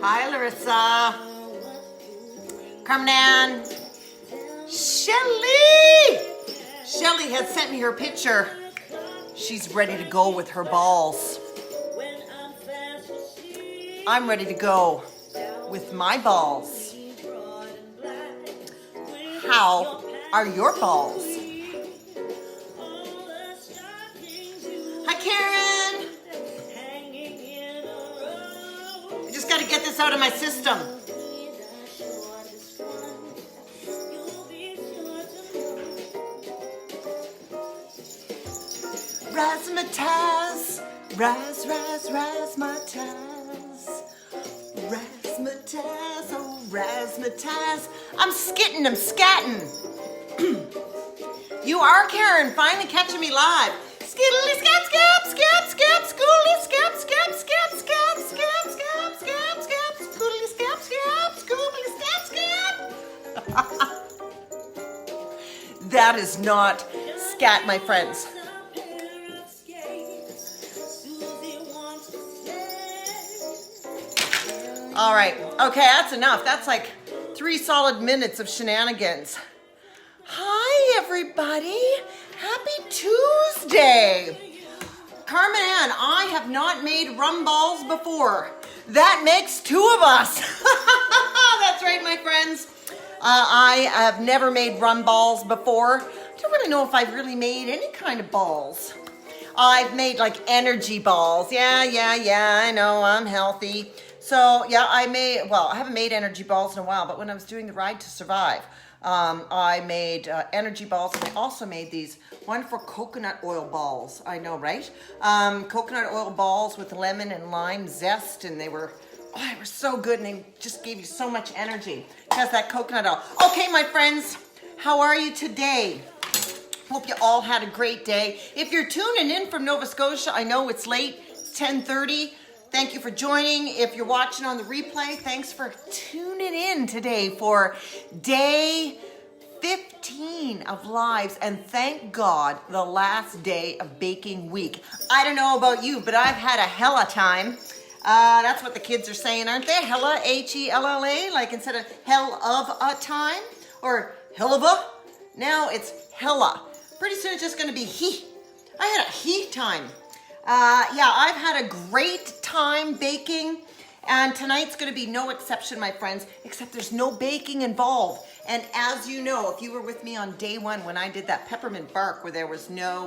Hi, Larissa. Carmen. Shelly. Shelly has sent me her picture. She's ready to go with her balls. I'm ready to go with my balls. How are your balls? Hi, Karen. I just got to get this out of my system. Razzmatazz, razzmatazz, razzmatazz, oh razzmatazz. I'm skitting, I'm scatting. You are Karen, finally catching me live. Skiddly scap, scap, scap, scap, schoolly scap, scap, scap, scap, scap, scap, scap, scap, schoolly scap, scap, schoolly scap, scap. That is not scat, my friends. All right, okay, that's enough. That's like 3 solid minutes of shenanigans. Hi, everybody. Happy Tuesday. Carmen Ann, I have not made rum balls before. That makes 2 of us. That's right, my friends. I have never made rum balls before. I don't really know if I've really made any kind of balls. I've made like energy balls. Yeah, I know, I'm healthy. So yeah, I haven't made energy balls in a while, but when I was doing the Ride to Survive, I made energy balls, and I also made these, one for coconut oil balls. I know, right? Coconut oil balls with lemon and lime zest, and they were so good, and they just gave you so much energy. It has that coconut oil. Okay, my friends, how are you today? Hope you all had a great day. If you're tuning in from Nova Scotia, I know it's late, it's 10:30. Thank you for joining. If you're watching on the replay, thanks for tuning in today for day 15 of lives, and thank God, the last day of baking week. I don't know about you, but I've had a hella time. That's what the kids are saying, aren't they? Hella, H-E-L-L-A, like instead of hell of a time, or hell of a, now it's hella. Pretty soon it's just gonna be he. I had a he time. I've had a great time baking, and tonight's going to be no exception, my friends, except there's no baking involved. And as you know, if you were with me on day 1 when I did that peppermint bark where there was no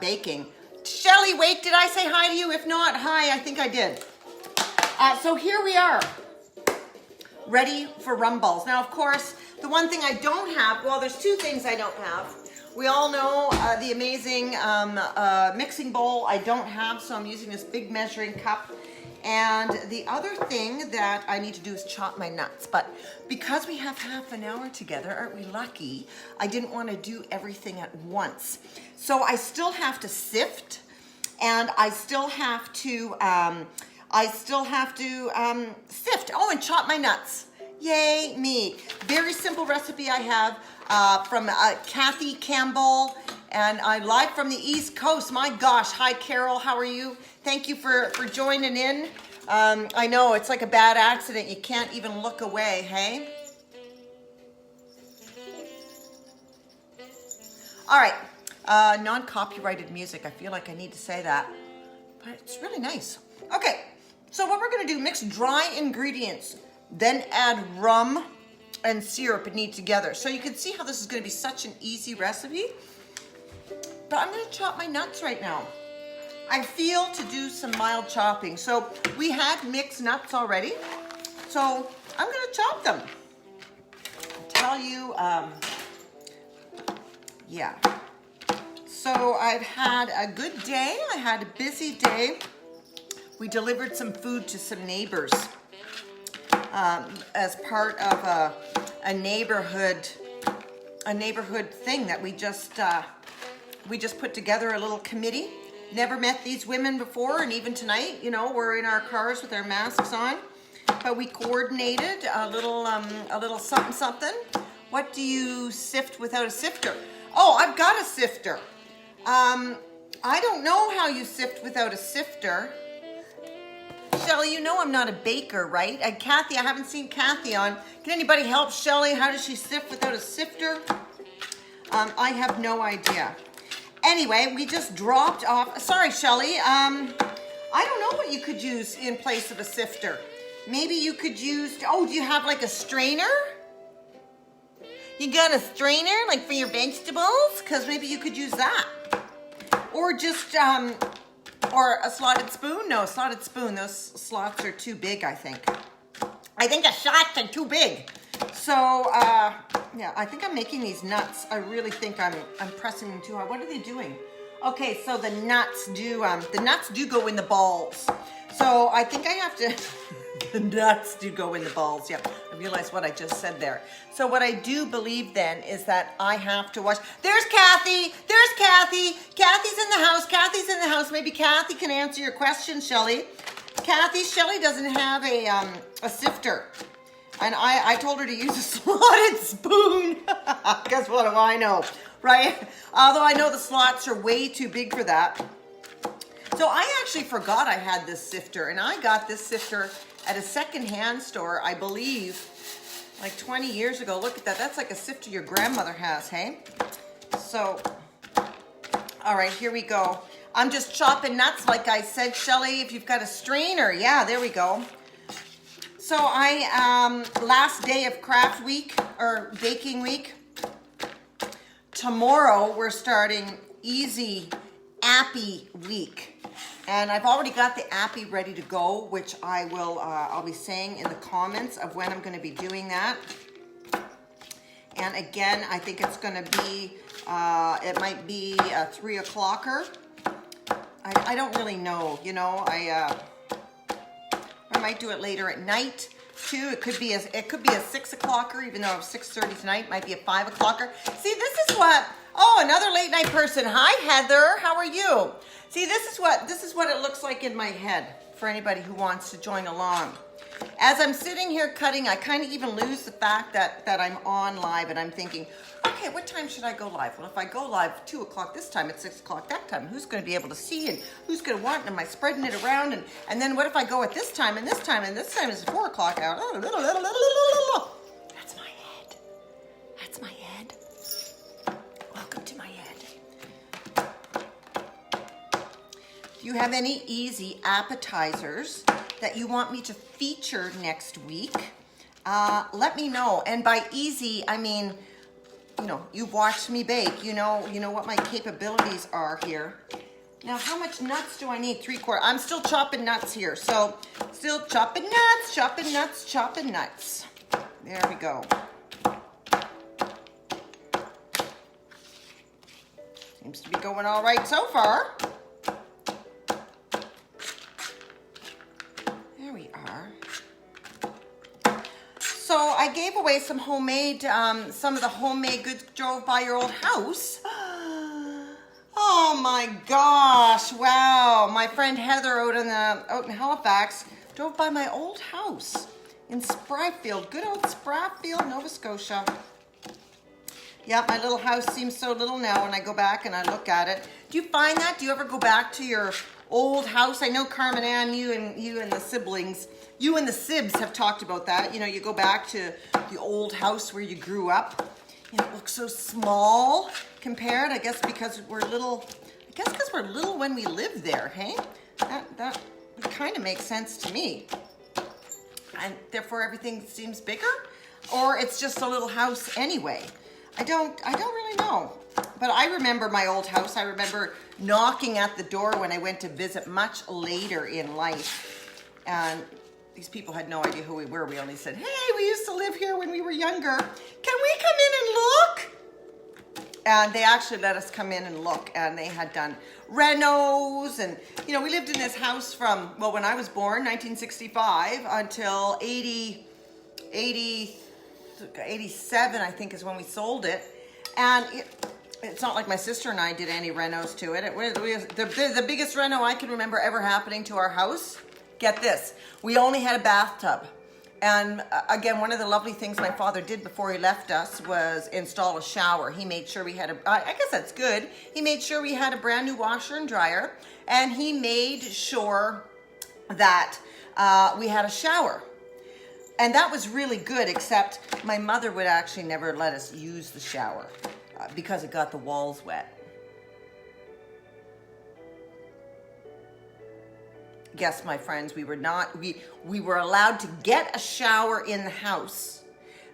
baking. Shelly, wait, did I say hi to you? If not, hi, I think I did. So here we are, ready for rum balls. Now, of course, the one thing I don't have, well, there's 2 things I don't have. We all know the amazing mixing bowl I don't have, so I'm using this big measuring cup. And the other thing that I need to do is chop my nuts. But because we have half an hour together, aren't we lucky? I didn't want to do everything at once. So I still have to sift, and I still have to sift. Oh, and chop my nuts. Yay, me. Very simple recipe I have from Kathy Campbell, and I'm live from the East Coast. My gosh. Hi, Carol. How are you? Thank you for joining in. I know, it's like a bad accident. You can't even look away, hey? All right. Non-copyrighted music. I feel like I need to say that, but it's really nice. Okay. So what we're going to do, mix dry ingredients, then add rum and syrup and knead together. So you can see how this is going to be such an easy recipe. But I'm going to chop my nuts right now. I feel to do some mild chopping. So we had mixed nuts already. So I'm going to chop them. I'll tell you, yeah. So I've had a good day. I had a busy day. We delivered some food to some neighbors. As part of a neighborhood thing that we just put together, a little committee. Never met these women before, and even tonight, you know, we're in our cars with our masks on, but we coordinated a little something. What do you sift without a sifter? Oh, I've got a sifter. I don't know how you sift without a sifter. Shelly, you know I'm not a baker, right? And Kathy, I haven't seen Kathy on. Can anybody help Shelly? How does she sift without a sifter? I have no idea. Anyway, we just dropped off. Sorry, Shelly. I don't know what you could use in place of a sifter. Maybe you could use, oh, do you have like a strainer? You got a strainer like for your vegetables? Because maybe you could use that. Or just, or a slotted spoon? No, a slotted spoon. Those slots are too big, I think. I think the shots are too big. So, yeah, I think I'm making these nuts. I really think I'm pressing them too hard. What are they doing? Okay, so the nuts do go in the balls. So I think I have to, the nuts do go in the balls. Yeah, I realized what I just said there. So what I do believe then is that I have to wash. There's Kathy. There's Kathy. Kathy's in the house. Kathy's in the house. Maybe Kathy can answer your question, Shelly. Kathy, Shelly doesn't have a sifter. And I told her to use a slotted spoon. Guess what do I know, right? Although I know the slots are way too big for that. So I actually forgot I had this sifter, and I got this sifter at a secondhand store, I believe, like 20 years ago. Look at that. That's like a sifter your grandmother has, hey? So, all right, here we go. I'm just chopping nuts, like I said, Shelly, if you've got a strainer. Yeah, there we go. So last day of craft week, or baking week. Tomorrow, we're starting easy appy week. And I've already got the appy ready to go, which I will, I'll be saying in the comments of when I'm going to be doing that. And again, I think it's going to be, it might be a 3 o'clocker. I don't really know, you know, I might do it later at night too. It could be a 6 o'clocker, even though it's 6:30 tonight, might be a 5 o'clocker. See, this is what, oh, another late night person. Hi, Heather, how are you? See, this is what it looks like in my head for anybody who wants to join along. As I'm sitting here cutting, I kind of even lose the fact that I'm on live, and I'm thinking, okay, what time should I go live? Well, if I go live 2 o'clock this time, at 6 o'clock that time, who's going to be able to see, and who's going to want, and am I spreading it around? And then what if I go at this time, and this time, and this time is 4 o'clock out? That's my head. That's my head. Welcome to my head. Do you have any easy appetizers that you want me to feature next week? Let me know. And by easy, I mean, you know, you've watched me bake. You know what my capabilities are here. Now, how much nuts do I need? 3/4. I'm still chopping nuts here. So, still chopping nuts, chopping nuts, chopping nuts. There we go. Seems to be going all right so far. So I gave away some homemade, some of the homemade goods. Drove by your old house. Oh my gosh, wow. My friend Heather out in Halifax drove by my old house in Spryfield, good old Spryfield, Nova Scotia. Yeah, my little house seems so little now when I go back and I look at it. Do you find that? Do you ever go back to your old house? I know Carmen Ann, you and the siblings, you and the Sibs have talked about that. You know, you go back to the old house where you grew up. You know, it looks so small compared, I guess because we're little. I guess because we're little when we lived there, hey? That kind of makes sense to me. And therefore everything seems bigger? Or it's just a little house anyway. I don't really know. But I remember my old house. I remember knocking at the door when I went to visit much later in life. And these people had no idea who we were. We only said, hey, we used to live here when we were younger. Can we come in and look? And they actually let us come in and look. And they had done renos. And, you know, we lived in this house from, well, when I was born, 1965, until 87, I think, is when we sold it. And it's not like my sister and I did any renos to it. It was the biggest reno I can remember ever happening to our house. Get this, we only had a bathtub. And again, one of the lovely things my father did before he left us was install a shower. He made sure we had I guess that's good. He made sure we had a brand new washer and dryer. And he made sure that we had a shower. And that was really good, except my mother would actually never let us use the shower because it got the walls wet. Yes, my friends, we were allowed to get a shower in the house,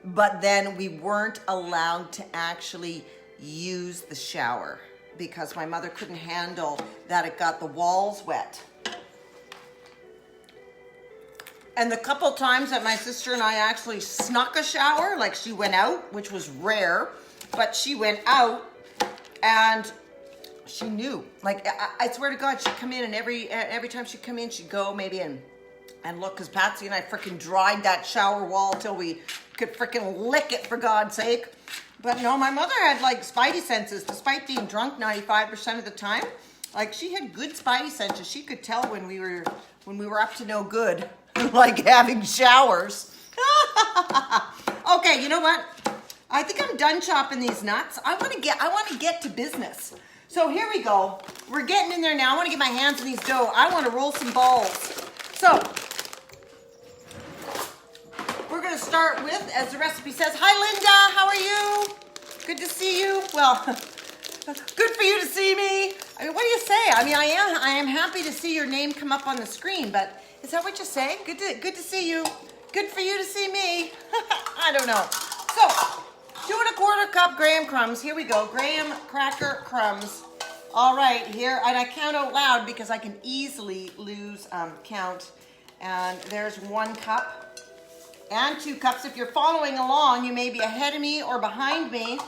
but then we weren't allowed to actually use the shower because my mother couldn't handle that it got the walls wet. And the couple times that my sister and I actually snuck a shower, like she went out, which was rare, but she went out and she knew. Like, I swear to God, she'd come in and every time she'd come in, she'd go maybe and look, because Patsy and I freaking dried that shower wall till we could freaking lick it, for God's sake. But no, my mother had like spidey senses, despite being drunk 95% of the time. Like, she had good spidey senses. She could tell when we were up to no good, like having showers. Okay, you know what? I think I'm done chopping these nuts. I want to get to business. So here we go. We're getting in there now. I want to get my hands in these dough. I want to roll some balls. So we're going to start with, as the recipe says, hi Linda, how are you? Good to see you. Well, good for you to see me. I mean, what do you say? I mean, I am happy to see your name come up on the screen, but is that what you say? Good to see you. Good for you to see me. I don't know. So 2 1/4 cup graham crumbs. Here we go. Graham cracker crumbs. All right, here, and I count out loud because I can easily lose count. And there's 1 cup and 2 cups. If you're following along, you may be ahead of me or behind me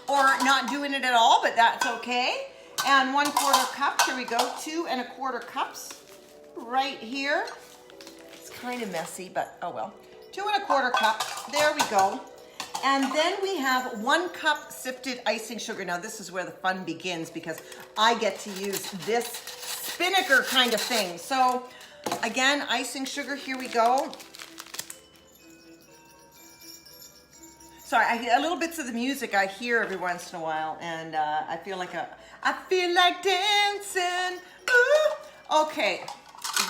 or not doing it at all, but that's okay. And 1/4 cup. Here we go. 2 1/4 cups right here. It's kind of messy, but oh well. 2 1/4 cup. There we go. And then we have 1 cup sifted icing sugar. Now this is where the fun begins because I get to use this spinnaker kind of thing. So again, icing sugar, here we go. Sorry, I hear little bits of the music I hear every once in a while, and I feel like dancing. Ooh. Okay,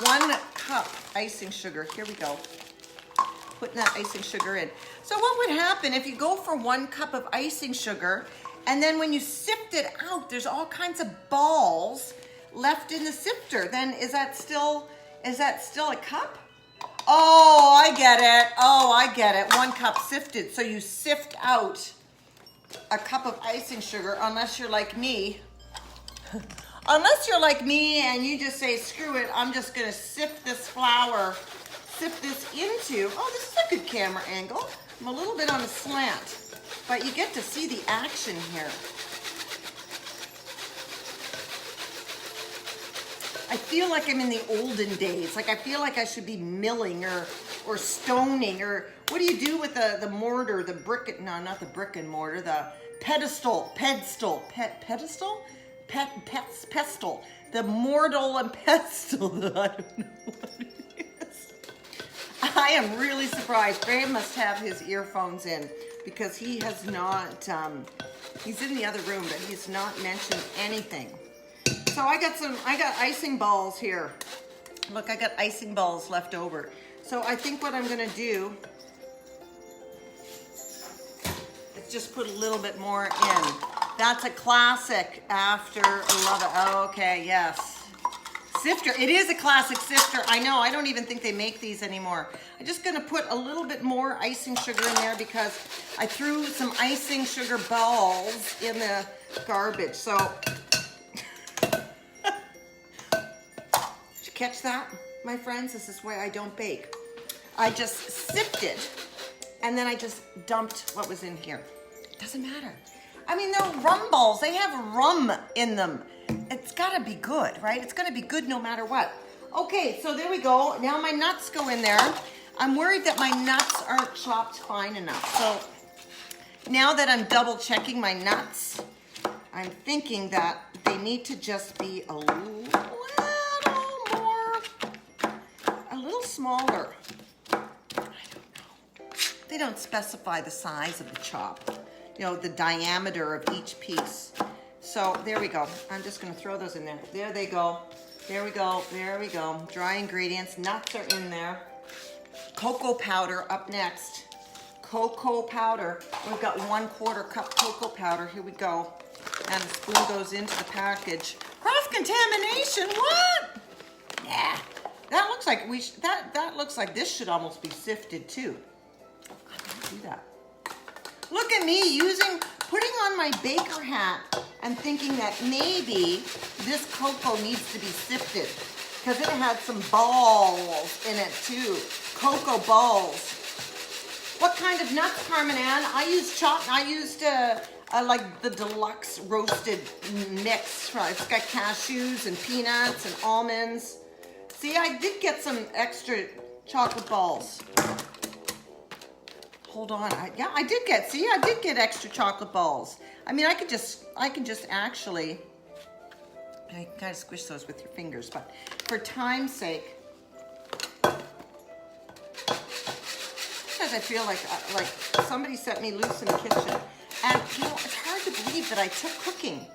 1 cup icing sugar. Here we go. Putting that icing sugar in. So what would happen if you go for 1 cup of icing sugar, and then when you sift it out, there's all kinds of balls left in the sifter? Then is that still a cup? Oh, I get it. Oh, I get it. 1 cup sifted. So you sift out a cup of icing sugar, unless you're like me. Unless you're like me and you just say, screw it, I'm just gonna sift this flour, sift this into, oh, this is a good camera angle. I'm a little bit on a slant, but you get to see the action here. I feel like I'm in the olden days. Like I feel like I should be milling or stoning, or what do you do with the mortar, the brick, no, not the brick and mortar, the pestle, the mortar and pestle. I don't know what it is. I am really surprised. Graham must have his earphones in because he has not, he's in the other room, but he's not mentioned anything. So I got icing balls here. Look, I got icing balls left over. So I think what I'm gonna do is just put a little bit more in. That's a classic after love it. Oh, okay, yes. Sifter, it is a classic sifter. I know, I don't even think they make these anymore. I'm just gonna put a little bit more icing sugar in there because I threw some icing sugar balls in the garbage. So, did you catch that, my friends? This is why I don't bake. I just sifted and then I just dumped what was in here. It doesn't matter. I mean, they're rum balls. They have rum in them. It's gotta be good, right? It's gonna be good no matter what. Okay, so there we go. Now my nuts go in there. I'm worried that my nuts aren't chopped fine enough. So now that I'm double checking my nuts, I'm thinking that they need to just be a little more, a little smaller. I don't know. They don't specify the size of the chop, you know, the diameter of each piece. So there we go. I'm just gonna throw those in there. There they go. There we go. There we go. Dry ingredients. Nuts are in there. Cocoa powder up next. Cocoa powder. We've got 1/4 cup cocoa powder. Here we go. And the spoon goes into the package. Cross-contamination, what? Yeah. That looks like that looks like this should almost be sifted too. I can't do that. Look at me putting on my baker hat and thinking that maybe this cocoa needs to be sifted because it had some balls in it too. Cocoa balls. What kind of nuts, Carmen Ann? I used like the deluxe roasted mix. It's got cashews and peanuts and almonds. See, I did get some extra chocolate balls. Hold on, I did get extra chocolate balls. I mean, I can just actually, I kind of squish those with your fingers, but for time's sake, because I feel like somebody set me loose in the kitchen. And you know, it's hard to believe that I took cooking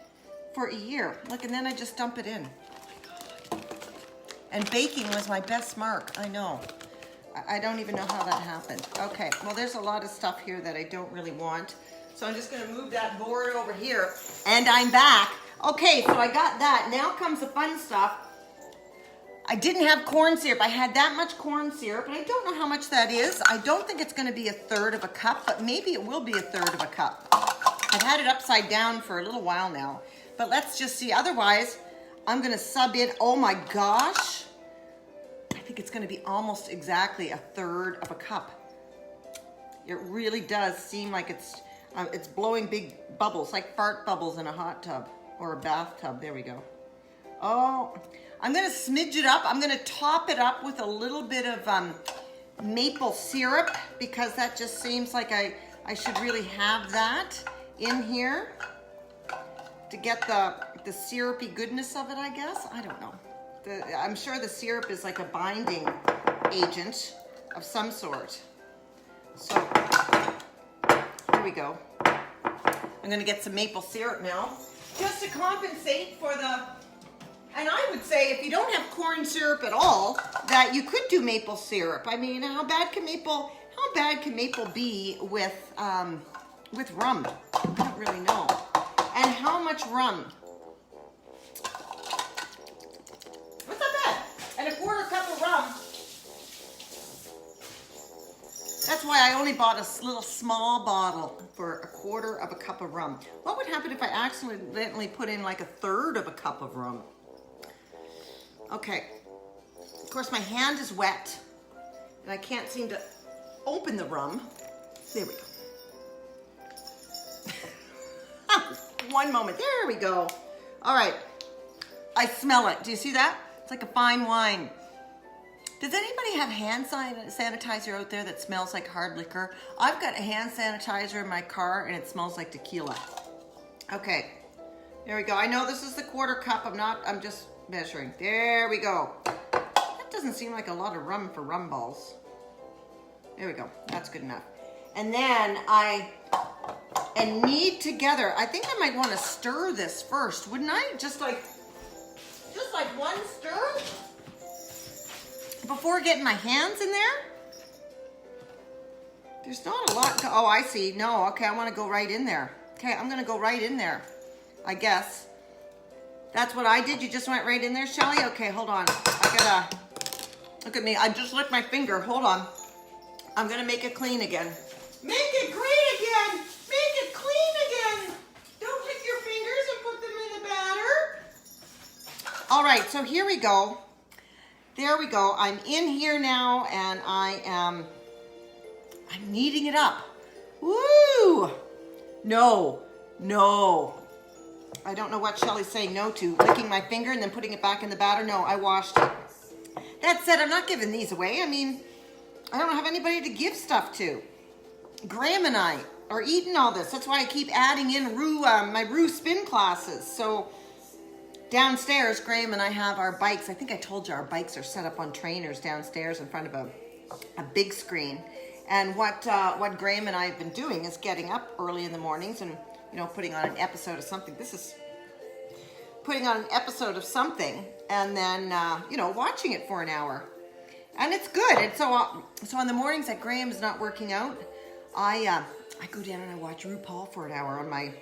for a year. Look, and then I just dump it in. And baking was my best mark, I know. I don't even know how that happened. Okay, well there's a lot of stuff here that I don't really want. So I'm just gonna move that board over here and I'm back. Okay, so I got that. Now comes the fun stuff. I didn't have corn syrup. I had that much corn syrup, and I don't know how much that is. I don't think it's gonna be 1/3 of a cup, but maybe it will be 1/3 of a cup. I've had it upside down for a little while now, but let's just see. Otherwise, I'm gonna sub in, oh my gosh. I think it's gonna be almost exactly 1/3 of a cup. It really does seem like it's blowing big bubbles, like fart bubbles in a hot tub or a bathtub. There we go. Oh, I'm gonna smidge it up. I'm gonna top it up with a little bit of maple syrup because that just seems like I should really have that in here to get the syrupy goodness of it, I guess. I don't know. I'm sure the syrup is like a binding agent of some sort. So here we go. I'm gonna get some maple syrup now just to compensate for and I would say if you don't have corn syrup at all, that you could do maple syrup. I mean, how bad can maple be with rum? I don't really know. And how much rum? What's not bad? And 1/4 cup of rum. That's why I only bought a little small bottle for 1/4 of a cup of rum. What would happen if I accidentally put in like 1/3 of a cup of rum? Okay. Of course, my hand is wet and I can't seem to open the rum. There we go. One moment. There we go. All right. I smell it. Do you see that? It's like a fine wine. Does anybody have hand sanitizer out there that smells like hard liquor? I've got a hand sanitizer in my car and it smells like tequila. Okay. There we go. I know this is the 1/4 cup. I'm just measuring. There we go. That doesn't seem like a lot of rum for Rum Balls. There we go. That's good enough. And then and knead together. I think I might want to stir this first, wouldn't I? Just like one stir before getting my hands in there. There's not a lot to, oh, I see. No, okay, I want to go right in there. Okay, I'm going to go right in there, I guess. That's what I did. You just went right in there, Shelly? Okay, hold on. Look at me. I just licked my finger. Hold on. I'm going to make it clean again. Make it green again. Make it clean again. Don't lick your fingers and put them in the batter. All right, so here we go. There we go. I'm in here now and I'm kneading it up. Woo! No. I don't know what Shelly's saying no to. Licking my finger and then putting it back in the batter. No, I washed it. That said, I'm not giving these away. I mean, I don't have anybody to give stuff to. Graham and I are eating all this. That's why I keep adding in my Ru spin classes. So downstairs, Graham and I have our bikes. I think I told you our bikes are set up on trainers downstairs in front of a big screen. And what Graham and I have been doing is getting up early in the mornings and, you know, putting on an episode of something. This is putting on an episode of something and then, watching it for an hour. And it's good. And so on the mornings that Graham's not working out, I go down and I watch RuPaul for an hour on my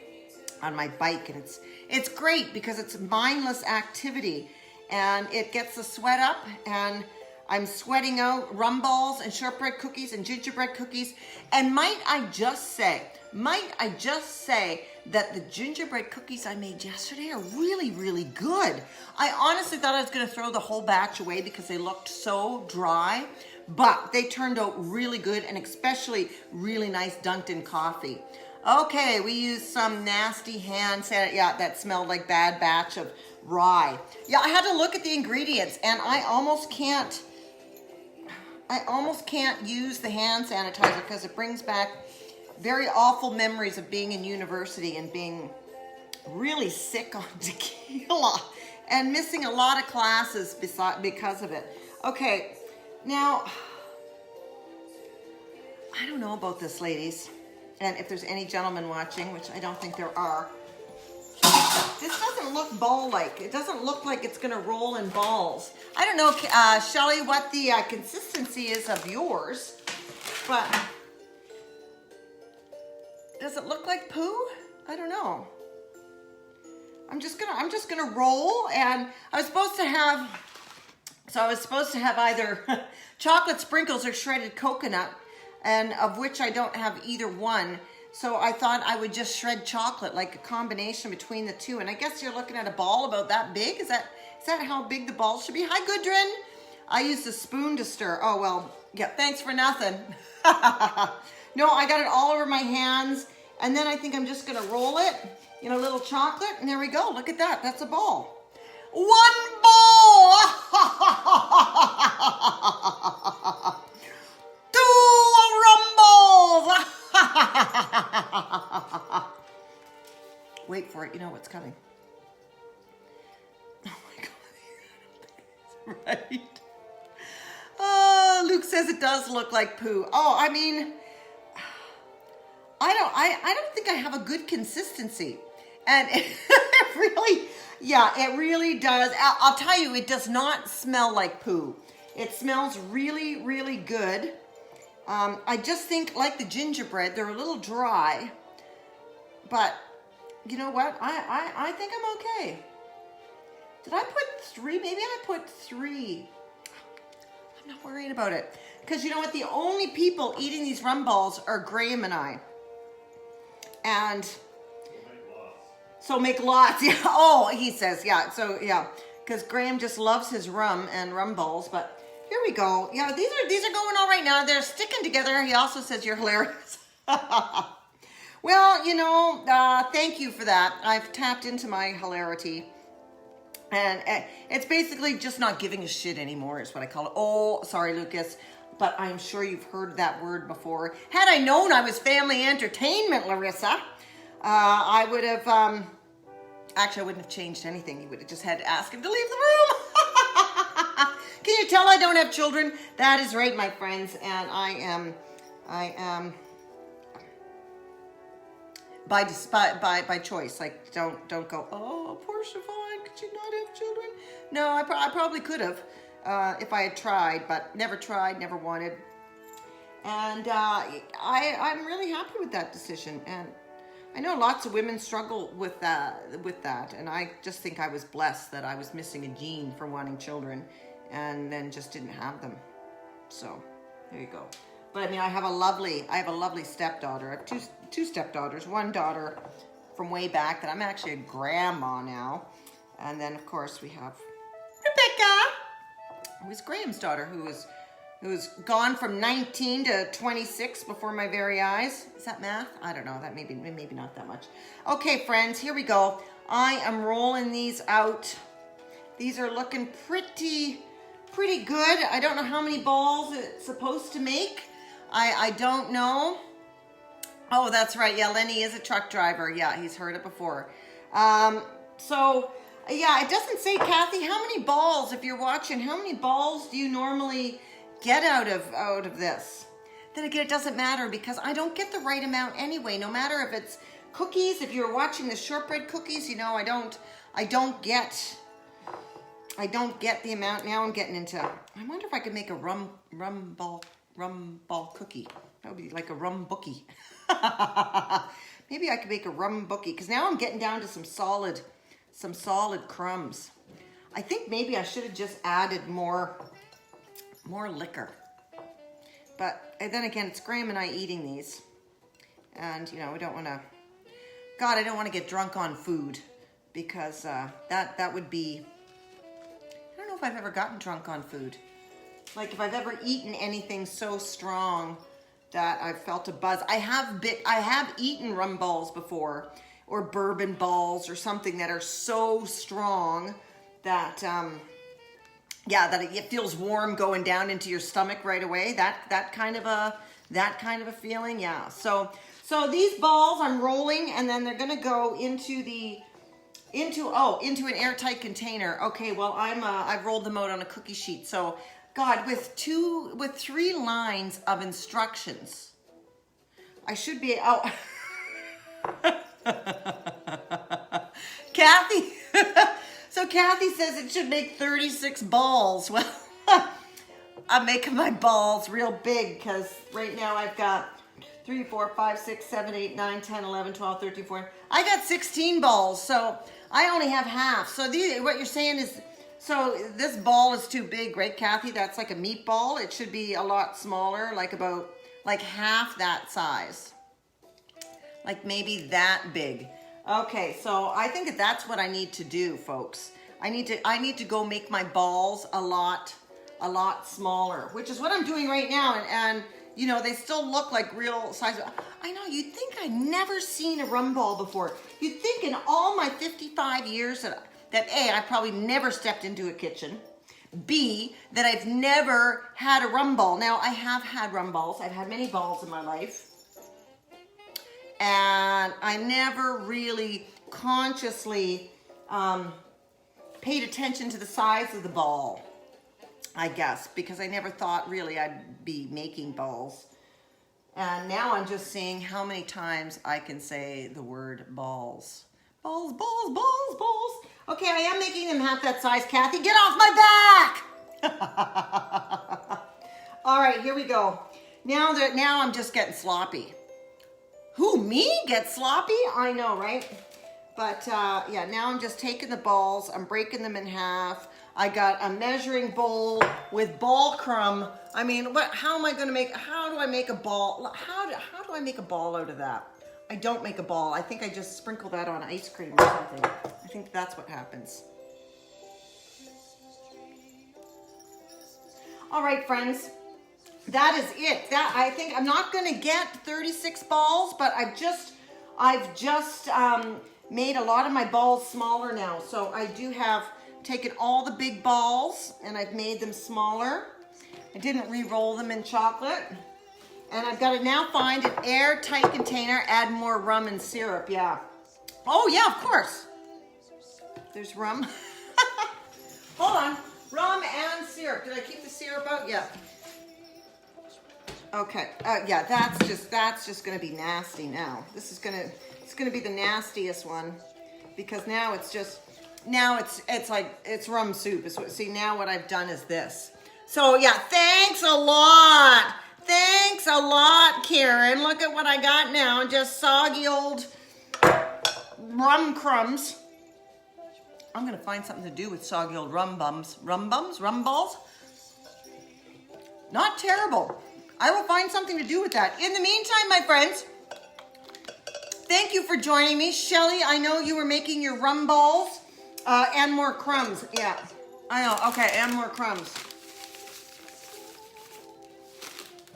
bike, and it's great because it's mindless activity, and it gets the sweat up, and I'm sweating out rum balls and shortbread cookies and gingerbread cookies. And might I just say that the gingerbread cookies I made yesterday are really, really good. I honestly thought I was going to throw the whole batch away because they looked so dry, but they turned out really good, and especially really nice dunked in coffee. Okay, we used some nasty hand sanitizer. Yeah, that smelled like bad batch of rye. Yeah, I had to look at the ingredients, and I almost can't use the hand sanitizer because it brings back very awful memories of being in university and being really sick on tequila and missing a lot of classes because of it. Okay, now, I don't know about this, ladies, and if there's any gentlemen watching, which I don't think there are, this doesn't look ball-like. It doesn't look like it's gonna roll in balls. I don't know, Shelly, what the consistency is of yours, but does it look like poo? I don't know. I'm just gonna roll, and I was supposed to have either chocolate sprinkles or shredded coconut, and of which I don't have either one. So I thought I would just shred chocolate, like a combination between the two. And I guess you're looking at a ball about that big. Is that how big the ball should be? Hi, Gudrun. I used a spoon to stir. Oh, well, yeah, thanks for nothing. No, I got it all over my hands. And then I think I'm just going to roll it in a little chocolate. And there we go. Look at that. That's a ball. One ball. Two rum balls. Wait for it. You know what's coming. Oh my God. Right. Oh, Luke says it does look like poo. Oh, I mean, I don't think I have a good consistency. And it really does. I'll tell you, it does not smell like poo. It smells really, really good. I just think, like the gingerbread, they're a little dry, but you know what? I think I'm okay. Did I put 3? Maybe I put 3. I'm not worried about it. Because you know what? The only people eating these rum balls are Graham and I. And so make lots. Yeah. Oh, he says, yeah. So yeah, because Graham just loves his rum and rum balls. But here we go. Yeah, these are going all right now. They're sticking together. He also says you're hilarious. Well, you know, thank you for that. I've tapped into my hilarity. And it's basically just not giving a shit anymore is what I call it. Oh, sorry, Lucas. But I'm sure you've heard that word before. Had I known I was family entertainment, Larissa, I would have, actually I wouldn't have changed anything. You would have just had to ask him to leave the room. Can you tell I don't have children? That is right, my friends. And I am by choice. Like, don't go, oh, poor Siobhan, could you not have children? No, I probably could have. If I had tried, but never tried, never wanted. And I'm really happy with that decision. And I know lots of women struggle with that. And I just think I was blessed that I was missing a gene for wanting children and then just didn't have them. So there you go. But I mean, I have a lovely stepdaughter. I have two stepdaughters. One daughter from way back that I'm actually a grandma now. And then of course we have Rebecca, who is Graham's daughter, who was gone from 19 to 26 before my very eyes. Is that math? I don't know. That maybe not that much. Okay, friends, here we go. I am rolling these out. These are looking pretty good. I don't know how many balls it's supposed to make. I don't know. Oh, that's right. Yeah, Lenny is a truck driver. Yeah, he's heard it before. So yeah, it doesn't say, Kathy, how many balls, if you're watching, how many balls do you normally get out of this? Then again, it doesn't matter because I don't get the right amount anyway, no matter if it's cookies. If you're watching the shortbread cookies, you know, I don't get I don't get the amount. Now I'm getting into, I wonder if I could make a rum ball cookie. That would be like a rum bookie. Maybe I could make a rum bookie, because now I'm getting down to some solid crumbs. I think maybe I should have just added more liquor. But and then again, it's Graham and I eating these. And, you know, we don't want to, God, I don't want to get drunk on food, because that would be, I don't know if I've ever gotten drunk on food. Like if I've ever eaten anything so strong that I've felt a buzz. I have eaten rum balls before, or bourbon balls or something that are so strong that, that it feels warm going down into your stomach right away. That kind of a feeling, yeah. So these balls I'm rolling, and then they're gonna go into an airtight container. Okay, well I've rolled them out on a cookie sheet. So God, with 3 lines of instructions, I should be Kathy. So Kathy says it should make 36 balls. Well, I'm making my balls real big, because right now I've got 3, 4, 5, 6, 7, 8, 9, 10, 11, 12, 13, 14. I got 16 balls, so I only have half. So what you're saying is, so this ball is too big, right, Kathy? That's like a meatball. It should be a lot smaller, like half that size. Like maybe that big. Okay, so I think that's what I need to do, folks. I need to go make my balls a lot smaller, which is what I'm doing right now. And you know, they still look like real size. I know, you'd think I'd never seen a rum ball before. You'd think in all my 55 years that A, I probably never stepped into a kitchen. B, that I've never had a rum ball. Now, I have had rum balls. I've had many balls in my life. And I never really consciously paid attention to the size of the ball, I guess, because I never thought really I'd be making balls. And now I'm just seeing how many times I can say the word balls. Balls, balls, balls, balls. Okay, I am making them half that size, Kathy. Get off my back! All right, here we go. Now I'm just getting sloppy. Who, me? Get sloppy? I know, right? But yeah, now I'm just taking the balls. I'm breaking them in half. I got a measuring bowl with ball crumb. I mean, how do I make a ball? How do I make a ball out of that? I don't make a ball. I think I just sprinkle that on ice cream or something. I think that's what happens. All right, friends. That is it. I think I'm not going to get 36 balls, but I've just made a lot of my balls smaller now. So I do have taken all the big balls and I've made them smaller. I didn't re-roll them in chocolate. And I've got to now find an airtight container, add more rum and syrup. Yeah. Oh, yeah, of course. There's rum. Hold on. Rum and syrup. Did I keep the syrup out? Yeah. Okay. Yeah, that's just going to be nasty now. It's going to be the nastiest one, because now it's rum soup. See, now what I've done is this. So yeah, thanks a lot. Thanks a lot, Karen. Look at what I got now. Just soggy old rum crumbs. I'm going to find something to do with soggy old rum balls? Not terrible. I will find something to do with that. In the meantime, my friends, thank you for joining me. Shelly, I know you were making your rum balls and more crumbs. Yeah, I know. Okay, and more crumbs.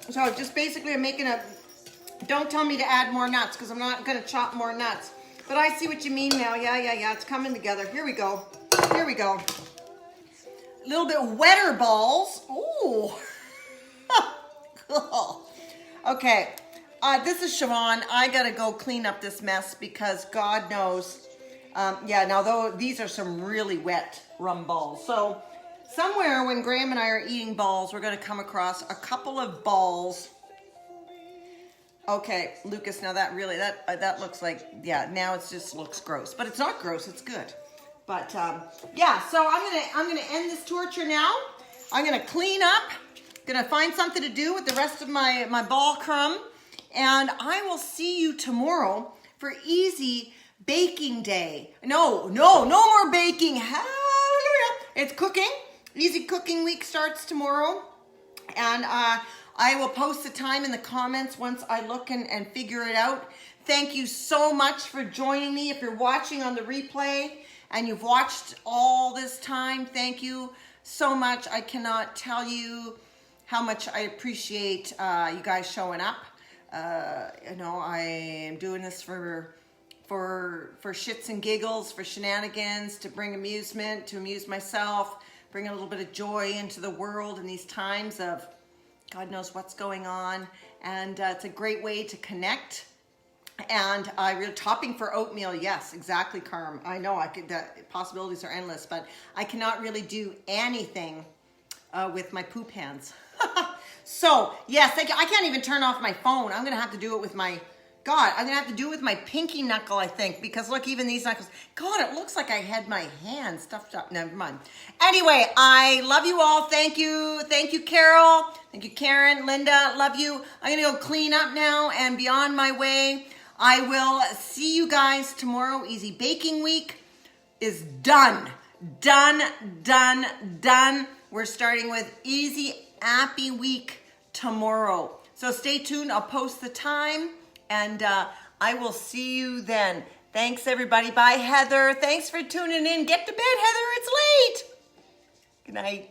So just basically I'm making don't tell me to add more nuts, because I'm not going to chop more nuts. But I see what you mean now. Yeah. It's coming together. Here we go. A little bit wetter balls. Ooh. Cool. Okay. This is Siobhan. I got to go clean up this mess, because God knows. Now these are some really wet rum balls. So somewhere when Graham and I are eating balls, we're going to come across a couple of balls. Okay, Lucas, now that looks like, yeah, now it just looks gross. But it's not gross, it's good. But yeah, so I'm gonna end this torture now. I'm gonna clean up, gonna find something to do with the rest of my ball crumb, and I will see you tomorrow for easy baking day. No more baking. Hallelujah. It's cooking. Easy cooking week starts tomorrow, and I will post the time in the comments once I look and figure it out. Thank you so much for joining me. If you're watching on the replay and you've watched all this time, thank you so much. I cannot tell you how much I appreciate you guys showing up. You know, I am doing this for shits and giggles, for shenanigans, to bring amusement, to amuse myself, bring a little bit of joy into the world in these times of God knows what's going on. And it's a great way to connect. And topping for oatmeal, yes, exactly, Carm. I know the possibilities are endless, but I cannot really do anything with my poop hands. So, yes, I can't even turn off my phone. I'm going to have to do it with I'm going to have to do it with my pinky knuckle, I think, because look, even these knuckles, God, it looks like I had my hand stuffed up. Never mind. Anyway, I love you all. Thank you. Thank you, Carol. Thank you, Karen, Linda. Love you. I'm going to go clean up now and be on my way. I will see you guys tomorrow. Easy Baking Week is done. Done. We're starting with Easy Appy Week tomorrow. So stay tuned. I'll post the time, and I will see you then. Thanks, everybody. Bye, Heather. Thanks for tuning in. Get to bed, Heather. It's late. Good night.